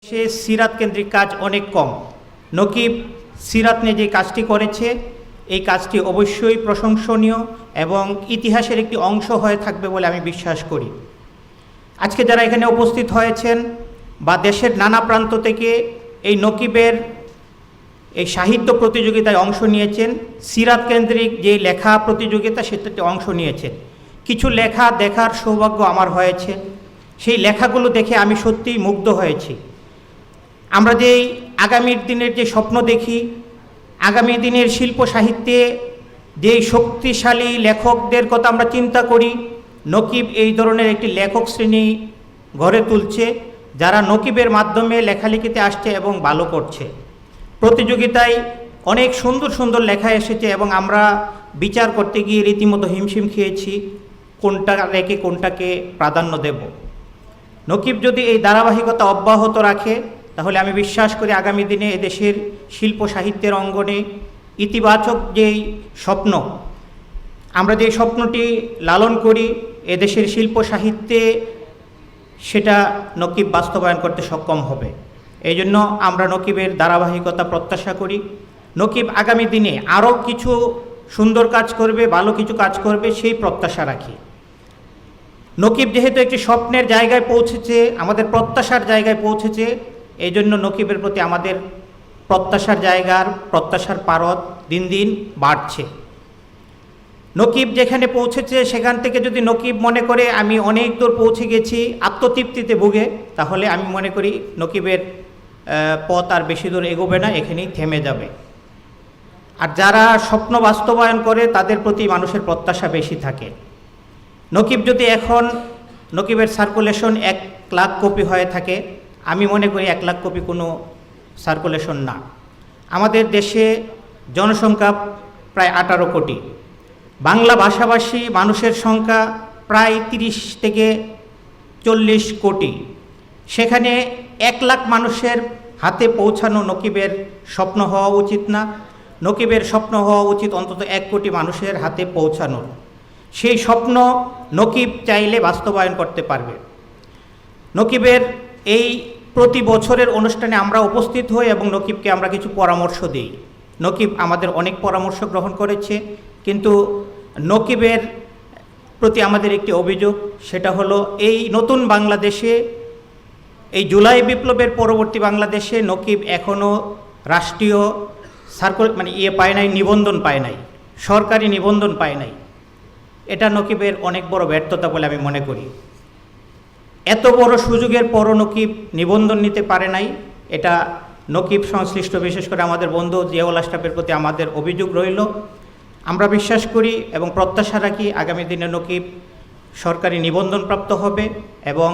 সে সিরাত কেন্দ্রিক কাজ অনেক কম। নকিব সিরাত নিয়ে যে কাজটি করেছে এই কাজটি অবশ্যই প্রশংসনীয় এবং ইতিহাসের একটি অংশ হয়ে থাকবে বলে আমি বিশ্বাস করি। আজকে যারা এখানে উপস্থিত হয়েছেন বা দেশের নানা প্রান্ত থেকে এই নকিবের এই সাহিত্য প্রতিযোগিতায় অংশ নিয়েছেন, সিরাত কেন্দ্রিক যে লেখা প্রতিযোগিতা সেটাতে অংশ নিয়েছেন। কিছু লেখা দেখার সৌভাগ্য আমার হয়েছে, সেই লেখাগুলো দেখে আমি সত্যিই মুগ্ধ হয়েছি। আমরা যেই আগামীর দিনের যে স্বপ্ন দেখি, আগামী দিনের শিল্প সাহিত্যে যেই শক্তিশালী লেখকদের কথা আমরা চিন্তা করি, নকিব এই ধরনের একটি লেখক শ্রেণী গড়ে তুলছে যারা নকিবের মাধ্যমে লেখালেখিতে আসছে এবং ভালো করছে। প্রতিযোগিতায় অনেক সুন্দর সুন্দর লেখা এসেছে এবং আমরা বিচার করতে গিয়ে রীতিমতো হিমশিম খেয়েছি কোনটা রেখে কোনটাকে প্রাধান্য দেব। নকিব যদি এই ধারাবাহিকতা অব্যাহত রাখে তাহলে আমি বিশ্বাস করি আগামী দিনে এদেশের শিল্প সাহিত্যের অঙ্গনে ইতিবাচক যেই স্বপ্ন, আমরা যে স্বপ্নটি লালন করি এদেশের শিল্প সাহিত্যে, সেটা নকিব বাস্তবায়ন করতে সক্ষম হবে। এই জন্য আমরা নকিবের ধারাবাহিকতা প্রত্যাশা করি। নকিব আগামী দিনে আরও কিছু সুন্দর কাজ করবে, ভালো কিছু কাজ করবে, সেই প্রত্যাশা রাখি। নকিব যেহেতু একটি স্বপ্নের জায়গায় পৌঁছেছে, আমাদের প্রত্যাশার জায়গায় পৌঁছেছে, এই জন্য নকিবের প্রতি আমাদের প্রত্যাশার পারদ দিন দিন বাড়ছে। নকিব যেখানে পৌঁছেছে সেখান থেকে যদি নকিব মনে করে আমি অনেক দূর পৌঁছে গেছি আত্মতৃপ্তিতে ভুগে, তাহলে আমি মনে করি নকিবের পথ আর বেশি দূর এগোবে না, এখানেই থেমে যাবে। আর যারা স্বপ্ন বাস্তবায়ন করে তাদের প্রতি মানুষের প্রত্যাশা বেশি থাকে। নকিব যদি এখন নকিবের সার্কুলেশন 1 লাখ কপি হয়ে থাকে, আমি মনে করি 1 লাখ কপি কোনো সার্কুলেশন না। আমাদের দেশে জনসংখ্যা প্রায় 18 কোটি, বাংলা ভাষাভাষী মানুষের সংখ্যা প্রায় 30 থেকে 40 কোটি। সেখানে 1 লাখ মানুষের হাতে পৌঁছানো নকিবের স্বপ্ন হওয়া উচিত না? নকিবের স্বপ্ন হওয়া উচিত অন্তত 1 কোটি মানুষের হাতে পৌঁছানোর। সেই স্বপ্ন নকিব চাইলে বাস্তবায়ন করতে পারবে। নকিবের এই প্রতি বছরের অনুষ্ঠানে আমরা উপস্থিত হই এবং নকিবকে আমরা কিছু পরামর্শ দিই। নকিব আমাদের অনেক পরামর্শ গ্রহণ করেছে, কিন্তু নকিবের প্রতি আমাদের একটি অভিযোগ, সেটা হলো এই নতুন বাংলাদেশে, এই জুলাই বিপ্লবের পরবর্তী বাংলাদেশে নকিব এখনও রাষ্ট্রীয় পায় নাই, নিবন্ধন পায় নাই, সরকারি নিবন্ধন পায় নাই। এটা নকিবের অনেক বড় ব্যর্থতা বলে আমি মনে করি। এত বড় সুযোগের পরও নকিব নিবন্ধন নিতে পারে নাই, এটা নকিব সংশ্লিষ্ট বিশেষ করে আমাদের বন্ধু জিয়াউল আশরাফের প্রতি আমাদের অভিযোগ রইল। আমরা বিশ্বাস করি এবং প্রত্যাশা রাখি আগামী দিনে নকিব সরকারি নিবন্ধনপ্রাপ্ত হবে এবং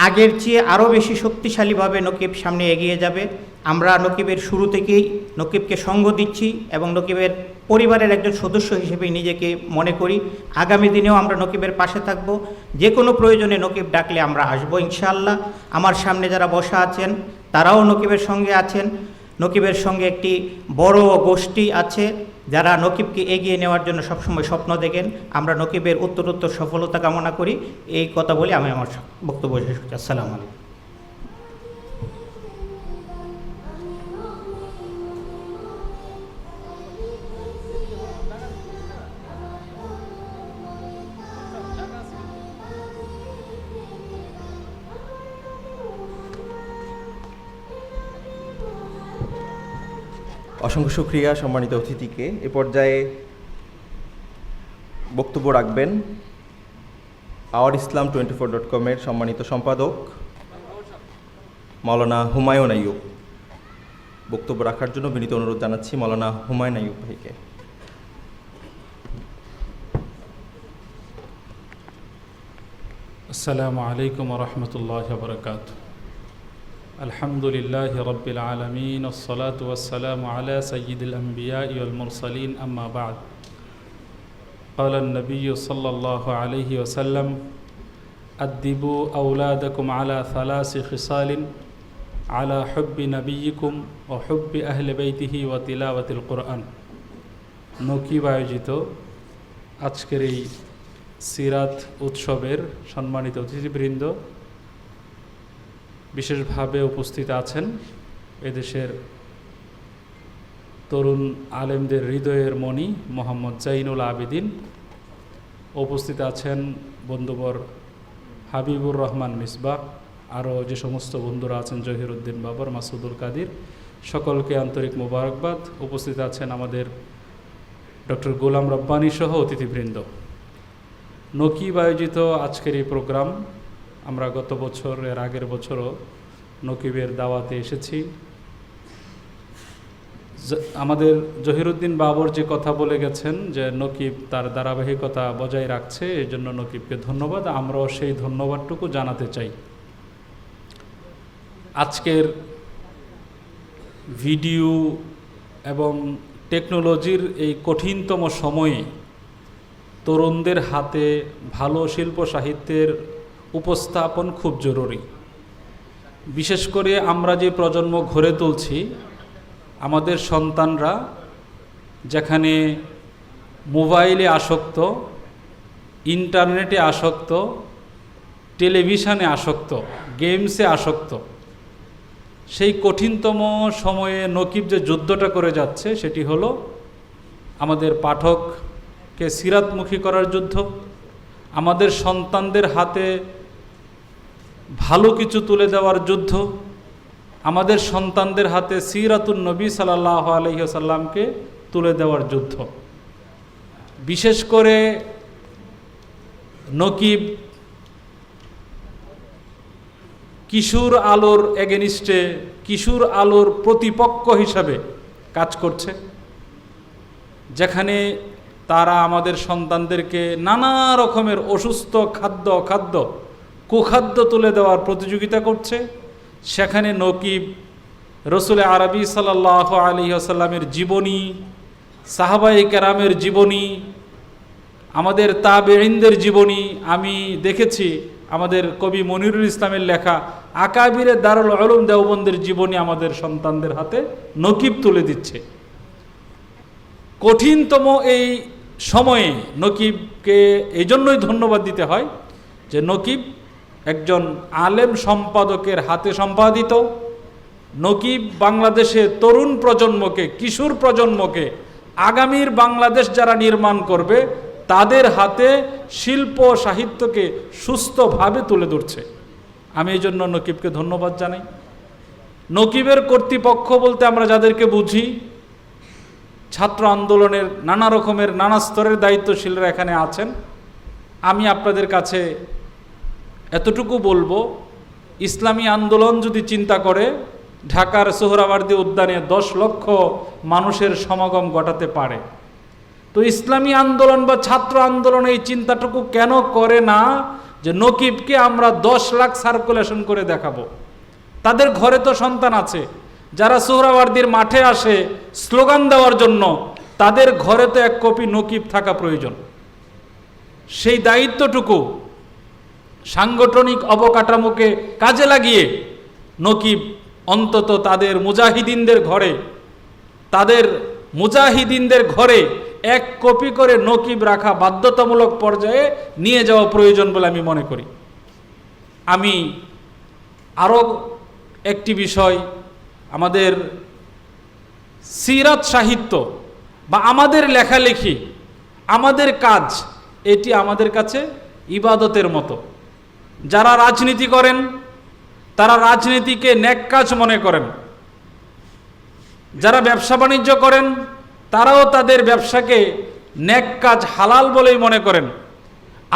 আগের চেয়ে আরও বেশি শক্তিশালীভাবে নকিব সামনে এগিয়ে যাবে। আমরা নকিবের শুরু থেকেই নকিবকে সঙ্গ দিচ্ছি এবং নকিবের পরিবারের একজন সদস্য হিসেবেই নিজেকে মনে করি। আগামী দিনেও আমরা নকিবের পাশে থাকব, যে কোনো প্রয়োজনে নকিব ডাকলে আমরা আসবো ইনশাআল্লাহ। আমার সামনে যারা বসা আছেন তারাও নকিবের সঙ্গে আছেন। নকিবের সঙ্গে একটি বড় গোষ্ঠী আছে যারা নকিবকে এগিয়ে নেওয়ার জন্য সবসময় স্বপ্ন দেখেন। আমরা নকিবের উত্তরোত্তর সফলতা কামনা করি। এই কথা বলে আমি আমার বক্তব্য শেষ করছি। আসসালামু আলাইকুম। অসংখ্য শুকরিয়া সম্মানিত অতিথিকে। এ পর্যায়ে বক্তব্য রাখবেন আওয়ার ইসলাম 24.com এর সম্মানিত সম্পাদক মাওলানা হুমায়ুন আইয়ুব। বক্তব্য রাখার জন্য বিনীত অনুরোধ জানাচ্ছি মাওলানা হুমায়ুন আইয়ুব ভাইকে। আসসালামু আলাইকুম ওয়া রাহমাতুল্লাহি ওয়া বারাকাতুহু। আলহামদুলিল্লাহি রাব্বিল আলামিন ওয়াসসালাতু ওয়াসসালামু আলা সাইয়্যিদিল আমবিয়াই ওয়াল মুরসালিন আম্মা বা'দ। ক্বালা আন-নাবিয়্যু সাল্লাল্লাহু আলাইহি ওয়াসাল্লাম আদ্দিবু আওলাদাকুম আলা সালাসি খিসালিন আলা হুব্বি নাবিয়্যিকুম ওয়া হুব্বি আহলি বাইতিহি ওয়া তিলাওয়াতিল কুরআন। নকিব আয়োজিত আজকের এই সিরাত উৎসবের সম্মানিত অতিথিবৃন্দ, বিশেষভাবে উপস্থিত আছেন এদেশের তরুণ আলেমদের হৃদয়ের মণি মোহাম্মদ জাইনুল আবেদিন, উপস্থিত আছেন বন্ধুবর হাবিবুর রহমান মিসবাহ, আরও যে সমস্ত বন্ধুরা আছেন জহিরুদ্দিন বাবর, মাসুদুল কাদির, সকলকে আন্তরিক মোবারকবাদ। উপস্থিত আছেন আমাদের ডক্টর গোলাম রব্বানী সহ অতিথিবৃন্দ। নকিব আয়োজিত আজকের এই প্রোগ্রাম আমরা গত বছর এর আগের বছরও নকিবের দাওয়াতে এসেছি। আমাদের জহিরুদ্দিন বাবর যে কথা বলে গেছেন যে নকিব তার ধারাবাহিকতা বজায় রাখছে, এই জন্য নকিবকে ধন্যবাদ। আমরাও সেই ধন্যবাদটুকু জানাতে চাই। আজকের ভিডিও এবং টেকনোলজির এই কঠিনতম সময়ে তরুণদের হাতে ভালো শিল্প সাহিত্যের উপস্থাপন খুব জরুরি। বিশেষ করে আমরা যে প্রজন্ম গড়ে তুলছি, আমাদের সন্তানরা যেখানে মোবাইলে আসক্ত, ইন্টারনেটে আসক্ত, টেলিভিশনে আসক্ত, গেমসে আসক্ত, সেই কঠিনতম সময়ে নকিব যে যুদ্ধটা করে যাচ্ছে সেটি হলো আমাদের পাঠককে সিরাতমুখী করার যুদ্ধ, আমাদের সন্তানদের হাতে ভালো কিছু তুলে দেওয়ার যুদ্ধ, আমাদের সন্তানদের হাতে সিরাতুন নবী সাল্লাল্লাহু আলাইহি ওয়াসাল্লামকে তুলে দেওয়ার যুদ্ধ। বিশেষ করে নকিব কিশোর আলোর এগেনিস্টে, কিশোর আলোর প্রতিপক্ষ হিসাবে কাজ করছে, যেখানে তারা আমাদের সন্তানদেরকে নানা রকমের অসুস্থ খাদ্য কুখাদ্য তুলে দেওয়ার প্রতিযোগিতা করছে। সেখানে নকিব রসুল আরবি সাল্লাল্লাহু আলাইহি ওয়াসাল্লামের জীবনী, সাহাবায়ে কেরামের জীবনী, আমাদের তাবেঈনদের জীবনী, আমি দেখেছি আমাদের কবি মনিরুল ইসলামের লেখা আকাবিরে দারুল উলুম দেওবন্দের জীবনী আমাদের সন্তানদের হাতে নকিব তুলে দিচ্ছে। কঠিনতম এই সময়ে নকিবকে এই জন্যই ধন্যবাদ দিতে হয় যে নকিব একজন আলেম সম্পাদকের হাতে সম্পাদিত। নকিব বাংলাদেশে তরুণ প্রজন্মকে, কিশোর প্রজন্মকে, আগামীর বাংলাদেশ যারা নির্মাণ করবে তাদের হাতে শিল্প সাহিত্যকে সুস্থভাবে তুলে ধরছে। আমি এই জন্য নকিবকে ধন্যবাদ জানাই। নকিবের কর্তৃপক্ষ বলতে আমরা যাদেরকে বুঝি, ছাত্র আন্দোলনের নানা রকমের নানা স্তরের দায়িত্বশীলরা এখানে আছেন। আমি আপনাদের কাছে এতটুকু বলবো, ইসলামী আন্দোলন যদি চিন্তা করে ঢাকার সোহরাওয়ার্দী উদ্যানে 10 লক্ষ মানুষের সমাগম ঘটাতে পারে, তো ইসলামী আন্দোলন বা ছাত্র আন্দোলন এই চিন্তাটুকু কেন করে না যে নকিবকে আমরা 10 লাখ সার্কুলেশন করে দেখাবো? তাদের ঘরে তো সন্তান আছে, যারা সোহরাওয়ার্দীর মাঠে আসে স্লোগান দেওয়ার জন্য, তাদের ঘরে তো 1 কপি নকিব থাকা প্রয়োজন। সেই দায়িত্বটুকু সাংগঠনিক অবকাঠামোকে কাজে লাগিয়ে নকিব অন্তত তাদের মুজাহিদিনদের ঘরে 1 কপি করে নকিব রাখা বাধ্যতামূলক পর্যায়ে নিয়ে যাওয়া প্রয়োজন বলে আমি মনে করি। আমি আরও একটি বিষয়, আমাদের সিরাত সাহিত্য বা আমাদের লেখালেখি, আমাদের কাজ, এটি আমাদের কাছে ইবাদতের মতো। যারা রাজনীতি করেন তারা রাজনীতিকে নেক কাজ মনে করেন, যারা ব্যবসা বাণিজ্য করেন তারাও তাদের ব্যবসাকে নেক কাজ, হালাল বলেই মনে করেন।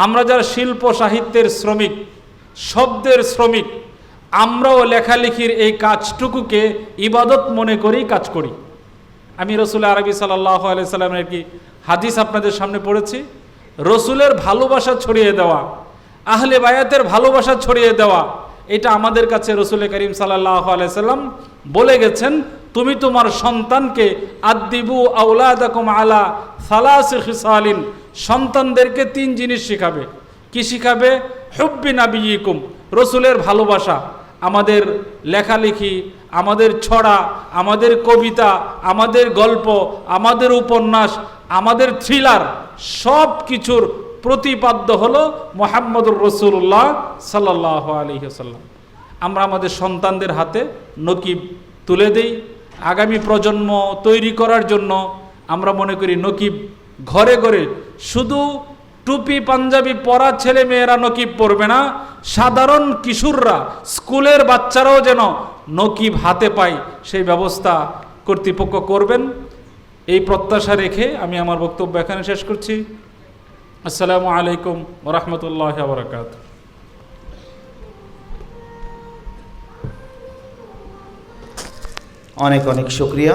আমরা যারা শিল্প সাহিত্যের শ্রমিক, শব্দের শ্রমিক, আমরাও লেখালেখির এই কাজটুকুকে ইবাদত মনে করেই কাজ করি। আমি রসুল আরবি সাল্লাল্লাহু আলাইহি সাল্লামের কি হাদিস আপনাদের সামনে পড়েছি। রসুলের ভালোবাসা ছড়িয়ে দেওয়া, আহলে বায়াতের ভালোবাসা ছড়িয়ে দেওয়া, এটা আমাদের কাছে রসুল করিম সাল্লাল্লাহু আলাইহি সাল্লাম বলে গেছেন, তুমি তোমার সন্তানকে আদ্দিবু আওলাদাকুম আলা সালাসি খিসালিন, সন্তানদেরকে 3 জিনিস শিখাবে। কি শিখাবে? হুব্বি নাবিয়িকুম, রসুলের ভালোবাসা। আমাদের লেখালেখি, আমাদের ছড়া, আমাদের কবিতা, আমাদের গল্প, আমাদের উপন্যাস, আমাদের থ্রিলার, সব কিছুর প্রতিপাদ্য হলো মুহাম্মদুর রাসূলুল্লাহ সাল্লাল্লাহু আলাইহি ওয়াসাল্লাম। আমরা আমাদের সন্তানদের হাতে নকিব তুলে দেই। আগামী প্রজন্ম তৈরি করার জন্য আমরা মনে করি নকিব ঘরে ঘরে, শুধু টুপি পাঞ্জাবি পরা ছেলে মেয়েরা নকিব পরবে না, সাধারণ কিশোররা, স্কুলের বাচ্চারাও যেন নকিব হাতে পায় সেই ব্যবস্থা কর্তৃপক্ষ করবেন। এই প্রত্যাশা রেখে আমি আমার বক্তব্য এখানে শেষ করছি। আসসালামু আলাইকুম ওয়া রাহমাতুল্লাহি ওয়া বারাকাতুহু। অনেক অনেক শুক্রিয়া।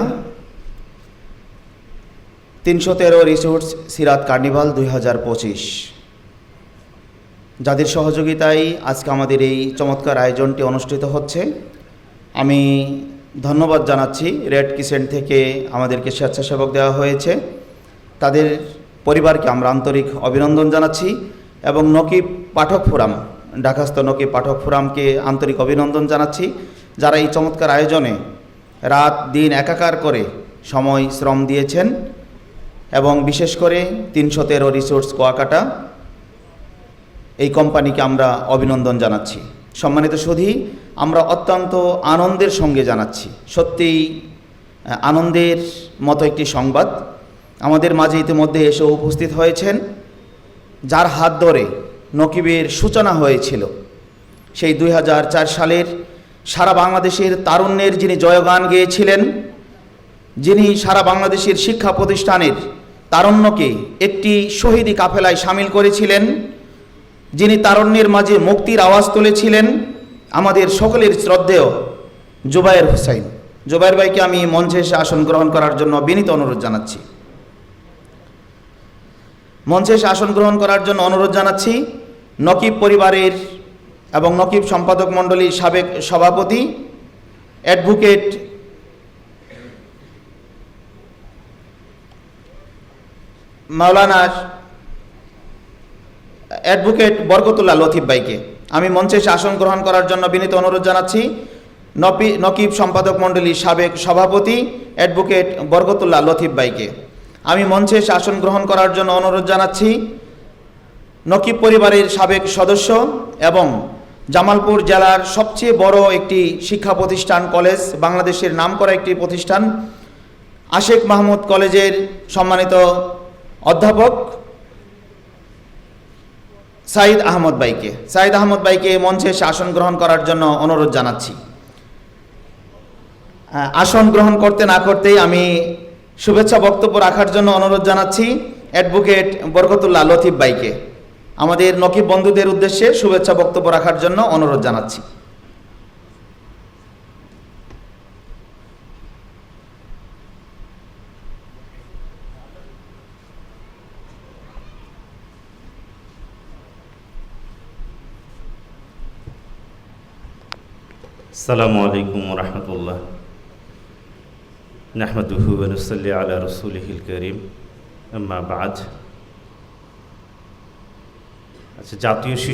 313 রিসোর্স সিরাত কার্নিভাল 2025, যাদের সহযোগিতায় আজকে আমাদের এই চমৎকার আয়োজনটি অনুষ্ঠিত হচ্ছে, আমি ধন্যবাদ জানাচ্ছি। রেড ক্রিসেন্ট থেকে আমাদেরকে স্বেচ্ছাসেবক দেওয়া হয়েছে, তাদের পরিবারকে আমরা আন্তরিক অভিনন্দন জানাচ্ছি এবং নকিব পাঠক ফোরাম, ঢাকাস্থ নকিব পাঠক ফোরামকে আন্তরিক অভিনন্দন জানাচ্ছি, যারা এই চমৎকার আয়োজনে রাত দিন একাকার করে সময় শ্রম দিয়েছেন এবং বিশেষ করে 313 রিসোর্স কুয়াকাটা এই কোম্পানিকে আমরা অভিনন্দন জানাচ্ছি। সম্মানিত সুধী, আমরা অত্যন্ত আনন্দের সঙ্গে জানাচ্ছি, সত্যিই আনন্দের মতো একটি সংবাদ আমাদের মাঝে ইতিমধ্যে এসে উপস্থিত হয়েছেন, যার হাত ধরে নকিবের সূচনা হয়েছিল। সেই 2004 সালের সারা বাংলাদেশের তারুণ্যের যিনি জয়গান গেয়েছিলেন, যিনি সারা বাংলাদেশের শিক্ষা প্রতিষ্ঠানের তারুণ্যকে একটি শহীদি কাফেলায় সামিল করেছিলেন, যিনি তারুণ্যের মাঝে মুক্তির আওয়াজ তুলেছিলেন, আমাদের সকলের শ্রদ্ধেয় জুবায়ের হোসাইন। জুবায়ের ভাইকে আমি মঞ্চে এসে আসন গ্রহণ করার জন্য বিনীত অনুরোধ জানাচ্ছি। মঞ্চে এসে আসন গ্রহণ করার জন্য অনুরোধ জানাচ্ছি নকিব পরিবারের এবং নকিব সম্পাদক মণ্ডলীর সাবেক সভাপতি অ্যাডভোকেট মাওলানার অ্যাডভোকেট বরকতুল্লাহ লতিফ ভাইকে আমি মঞ্চে এসে আসন গ্রহণ করার জন্য বিনীত অনুরোধ জানাচ্ছি। নকিব সম্পাদক মণ্ডলীর সাবেক সভাপতি অ্যাডভোকেট বরকতুল্লাহ লতিফ ভাইকে আমি মঞ্চে এসে আসন গ্রহণ করার জন্য অনুরোধ জানাচ্ছি। নকিব পরিবারের সাবেক সদস্য এবং জামালপুর জেলার সবচেয়ে বড় একটি শিক্ষা প্রতিষ্ঠান, কলেজ, বাংলাদেশের নামকরা একটি প্রতিষ্ঠান আশেক মাহমুদ কলেজের সম্মানিত অধ্যাপক সাইদ আহমদ ভাইকে মঞ্চে এসে আসন গ্রহণ করার জন্য অনুরোধ জানাচ্ছি। আসন গ্রহণ করতে না করতেই আমি শুভেচ্ছা বক্তব্য রাখার জন্য অনুরোধ জানাচ্ছি অ্যাডভোকেট বরকতুল্লাহ লতিফ ভাইকে আমাদের নকিব বন্ধুদের উদ্দেশ্যে শুভেচ্ছা বক্তব্য রাখার জন্য অনুরোধ জানাচ্ছি। আসসালামু আলাইকুম ওয়া রাহমাতুল্লাহ। নাহমাদুহু ওয়া নুসাল্লি আলা রাসূলিহিল কারীম, আম্মা বা'দ। আচ্ছা, জাতীয়